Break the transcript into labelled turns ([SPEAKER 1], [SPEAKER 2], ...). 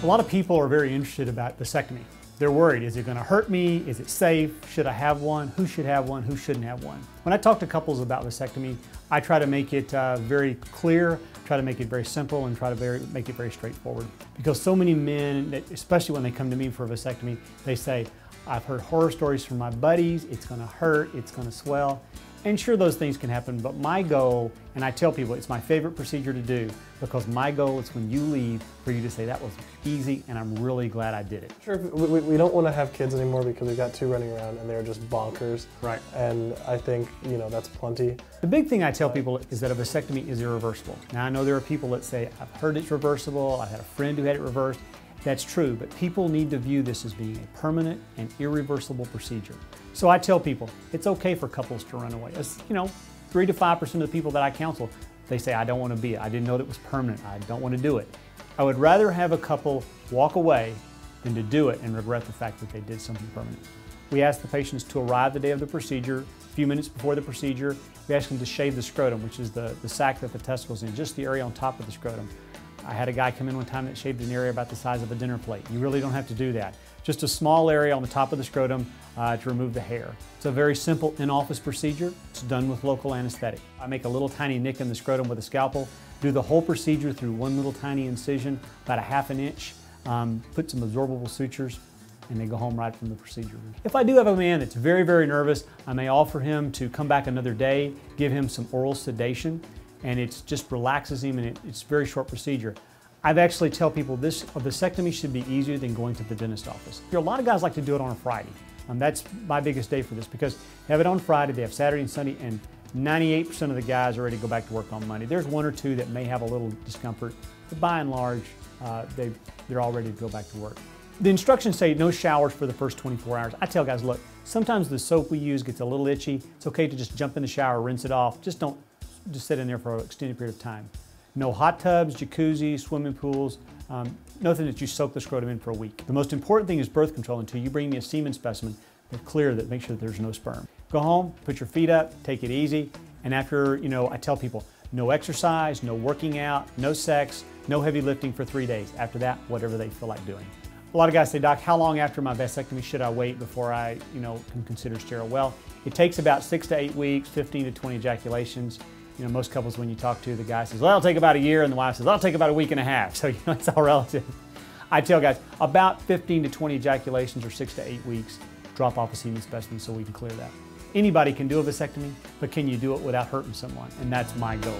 [SPEAKER 1] A lot of people are very interested about vasectomy. They're worried, is it going to hurt me? Is it safe? Should I have one? Who should have one? Who shouldn't have one? When I talk to couples about vasectomy, I try to make it very clear, try to make it very simple, and try to make it very straightforward. Because so many men, especially when they come to me for a vasectomy, they say, I've heard horror stories from my buddies, it's going to hurt, it's going to swell. And sure, those things can happen, but my goal, and I tell people it's my favorite procedure to do, because my goal is when you leave for you to say that was easy and I'm really glad I did it.
[SPEAKER 2] Sure, we don't want to have kids anymore because we've got 2 running around and they're just bonkers.
[SPEAKER 1] Right.
[SPEAKER 2] And I think, that's plenty.
[SPEAKER 1] The big thing I tell people is that a vasectomy is irreversible. Now I know there are people that say, I've heard it's reversible, I've had a friend who had it reversed. That's true, but people need to view this as being a permanent and irreversible procedure. So I tell people, it's okay for couples to run away. 3 to 5% of the people that I counsel, they say, I don't want to be it. I didn't know that it was permanent. I don't want to do it. I would rather have a couple walk away than to do it and regret the fact that they did something permanent. We ask the patients to arrive the day of the procedure, a few minutes before the procedure. We ask them to shave the scrotum, which is the sac that the testicle's in, just the area on top of the scrotum. I had a guy come in one time that shaved an area about the size of a dinner plate. You really don't have to do that. Just a small area on the top of the scrotum to remove the hair. It's a very simple in-office procedure. It's done with local anesthetic. I make a little tiny nick in the scrotum with a scalpel, do the whole procedure through one little tiny incision, about a ½ inch, put some absorbable sutures, and they go home right from the procedure. If I do have a man that's very, very nervous, I may offer him to come back another day, give him some oral sedation, and it just relaxes him, and it's a very short procedure. I've actually tell people a vasectomy should be easier than going to the dentist office. A lot of guys like to do it on a Friday. That's my biggest day for this, because they have it on Friday, they have Saturday and Sunday, and 98% of the guys are ready to go back to work on Monday. There's 1 or 2 that may have a little discomfort, but by and large, they're all ready to go back to work. The instructions say no showers for the first 24 hours. I tell guys, look, sometimes the soap we use gets a little itchy. It's okay to just jump in the shower, rinse it off. Just don't sit in there for an extended period of time. No hot tubs, jacuzzis, swimming pools, nothing that you soak the scrotum in for a week. The most important thing is birth control until you bring me a semen specimen that's clear, that make sure that there's no sperm. Go home, put your feet up, take it easy, and after, I tell people, no exercise, no working out, no sex, no heavy lifting for 3 days. After that, whatever they feel like doing. A lot of guys say, Doc, how long after my vasectomy should I wait before I, can consider sterile? Well, it takes about 6 to 8 weeks, 15 to 20 ejaculations. Most couples, when you talk to, the guy says, well, it'll take about a year, and the wife says, it'll take about a week and a half. So, it's all relative. I tell guys, about 15 to 20 ejaculations or 6 to 8 weeks, drop off a semen specimen so we can clear that. Anybody can do a vasectomy, but can you do it without hurting someone? And that's my goal.